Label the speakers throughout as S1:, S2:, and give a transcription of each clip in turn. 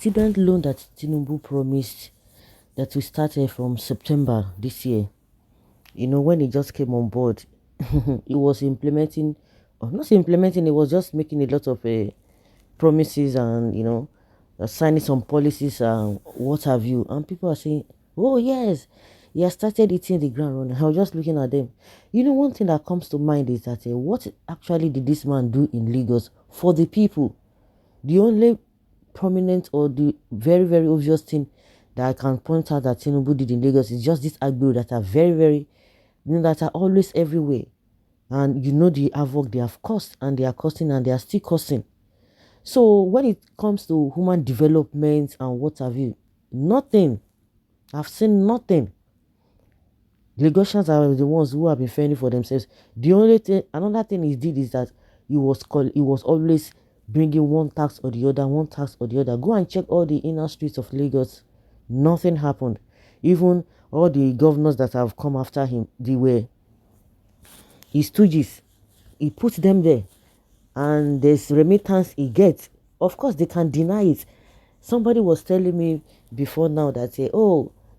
S1: student loan that Tinubu promised that we started from September this year, when he just came on board, he was implementing, or not implementing, he was just making a lot of promises and, signing some policies and what have you. And people are saying, oh, yes, he has started eating the ground running. I was just looking at them. One thing that comes to mind is that what actually did this man do in Lagos for the people? The only prominent or the very, very obvious thing that I can point out that Tinubu did in Lagos is just these agbo that are very, very, that are always everywhere. And the havoc they have caused, and they are causing, and they are still causing. So when it comes to human development and what have you, nothing. I've seen nothing. Lagosians are the ones who have been fending for themselves. The only thing, another thing he did is that he was always bringing one tax or the other, one tax or the other. Go and check all the inner streets of Lagos. Nothing happened. Even all the governors that have come after him, they were his stooges. He put them there. And there's remittance he gets. Of course, they can deny it. Somebody was telling me before now that,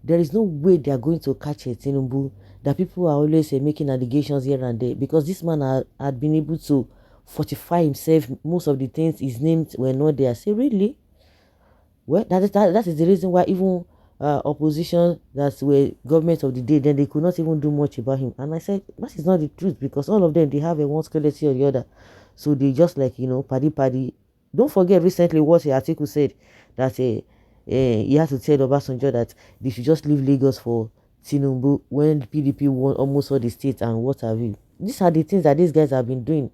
S1: there is no way they are going to catch a Tinubu, that people are always making allegations here and there, because this man had been able to fortify himself. Most of the things his names were not there. I say, really? Well, that is the reason why even opposition that were government of the day, then they could not even do much about him. And I said, that is not the truth, because all of them, they have a one skeleton or the other. So they just like, paddy. Don't forget recently what the article said, that he had to tell Obasanjo that they should just leave Lagos for Tinubu when PDP won almost all the states and what have you. These are the things that these guys have been doing,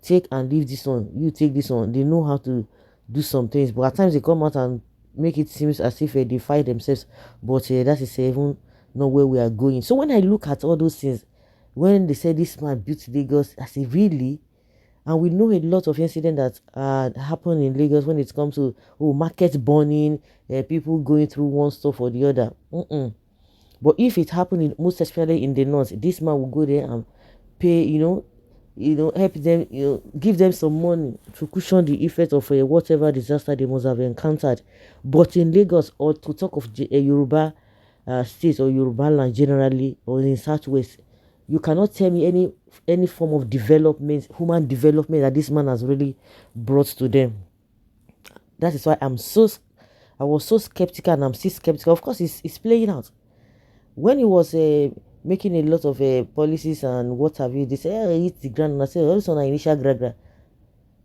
S1: take and leave this one, you take this one. They know how to do some things, but at times they come out and make it seem as if they fight themselves, but that is even not where we are going. So when I look at all those things, when they say this man built Lagos, I say, really? And we know a lot of incidents that happen in Lagos when it comes to market burning, people going through one stuff or the other. But if it happened most especially in the north, this man will go there and pay, help them, give them some money to cushion the effect of whatever disaster they must have encountered. But in Lagos, or to talk of a Yoruba state or Yoruba land generally, or in Southwest, you cannot tell me any form of development, human development, that this man has really brought to them. That is why I was so skeptical, and I'm still skeptical. Of course, it's playing out. When he was making a lot of policies and what have you, they say, it's the grand. And I said, also on initial grad.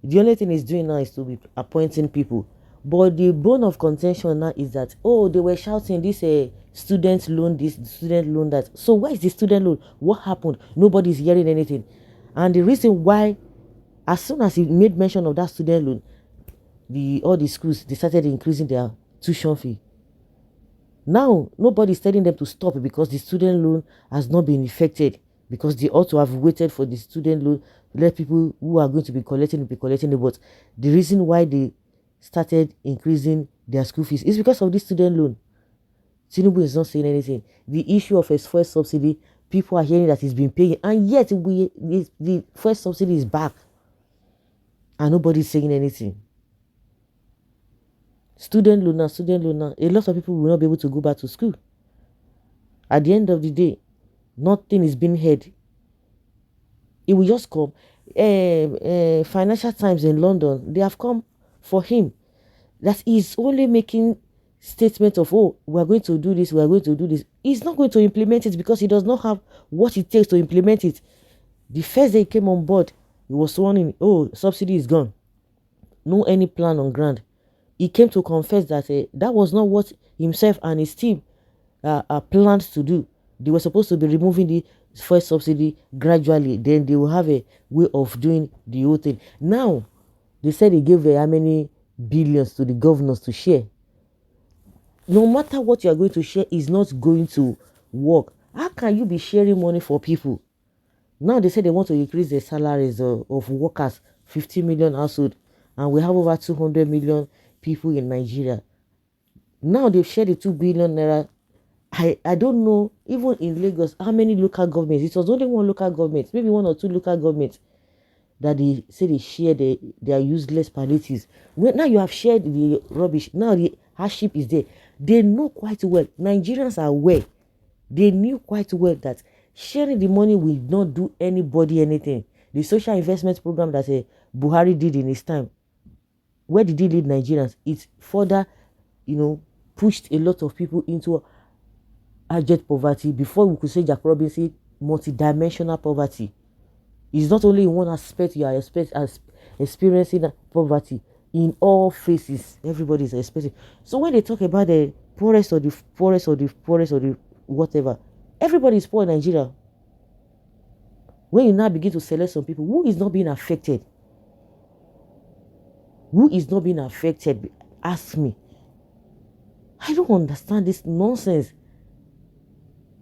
S1: The only thing he's doing now is to be appointing people. But the bone of contention now is that, they were shouting this student loan, this student loan, that. So where is the student loan? What happened? Nobody's hearing anything. And the reason why, as soon as he made mention of that student loan, all the schools, they started increasing their tuition fee. Now, nobody's telling them to stop because the student loan has not been effected, because they ought to have waited for the student loan, let people who are going to be collecting it. But the reason why they started increasing their school fees is because of this student loan. Tinubu is not saying anything. The issue of his first subsidy, people are hearing that he's been paying, and yet the first subsidy is back, and nobody's saying anything. Student loan now. A lot of people will not be able to go back to school. At the end of the day, nothing is being heard. It will just come. Financial Times in London, they have come for him. That he's only making statements of, we are going to do this, we are going to do this. He's not going to implement it because he does not have what it takes to implement it. The first day he came on board, he was warning, subsidy is gone. No any plan on ground. He came to confess that that was not what himself and his team planned to do. They were supposed to be removing the first subsidy gradually. Then they will have a way of doing the whole thing. Now, they said they gave how many billions to the governors to share. No matter what you are going to share is not going to work. How can you be sharing money for people? Now they say they want to increase the salaries of workers, 50 million household, and we have over 200 million people in Nigeria. Now they've shared the 2 billion naira. I don't know, even in Lagos, how many local governments. It was only one local government, maybe one or two local governments. that they say they share their useless palliatives. Now you have shared the rubbish. Now the hardship is there. They know quite well. Nigerians are aware. They knew quite well that sharing the money will not do anybody anything. The social investment program that Buhari did in his time, where did he lead Nigerians? It further, pushed a lot of people into abject poverty. Before we could say Jack Robinson, multidimensional poverty. It's not only in one aspect you are experiencing poverty in all phases. Everybody is experiencing. So when they talk about the poorest or the poorest or the poorest or the whatever, everybody is poor in Nigeria. When you now begin to select some people, who is not being affected? Who is not being affected? Ask me. I don't understand this nonsense.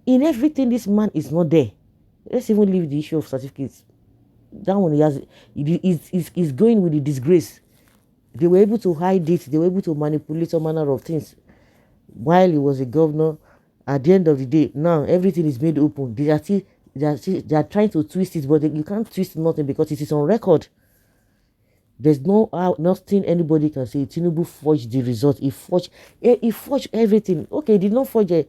S1: In everything, this man is not there. Let's even leave the issue of certificates. That one is going with the disgrace. They were able to hide it. They were able to manipulate all manner of things while he was a governor. At the end of the day, now everything is made open. They are trying to twist it, but you can't twist nothing because it is on record. There's nothing anybody can say. Tinubu forged the result. He forged everything. Okay, he did not forge a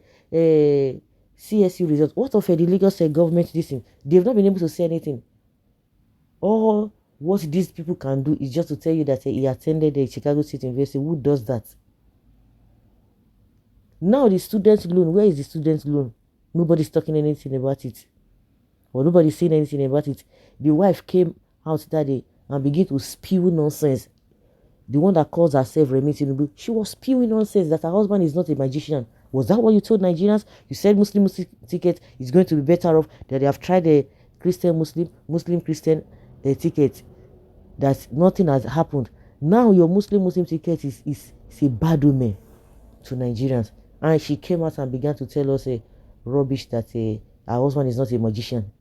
S1: CSU result. What of the Lagos government this thing? They've not been able to say anything. All what these people can do is just to tell you that he attended the Chicago State University. Who does that? Now the student loan, where is the student loan? Nobody's talking anything about it. Or nobody's saying anything about it. The wife came out that day and began to spew nonsense. The one that calls herself Remi Tinubu, she was spewing nonsense that her husband is not a magician. Was that what you told Nigerians? You said Muslim ticket is going to be better off, that they have tried a Christian Muslim Christian ticket, that nothing has happened. Now your Muslim ticket is a bad omen to Nigerians. And she came out and began to tell us rubbish that her husband is not a magician.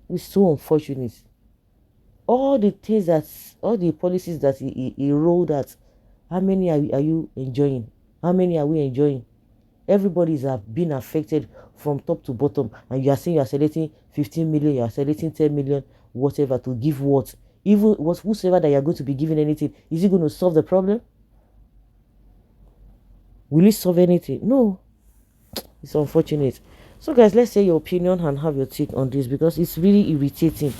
S1: It's so unfortunate. All the policies that he rolled out, how many are you enjoying? How many are we enjoying? Everybody's been affected from top to bottom, and you are saying you are selecting 15 million, you are selecting 10 million, whatever, to give what? Even whosoever that you are going to be giving anything, is it going to solve the problem? Will it solve anything? No. It's unfortunate. So guys, let's say your opinion and have your take on this, because it's really irritating.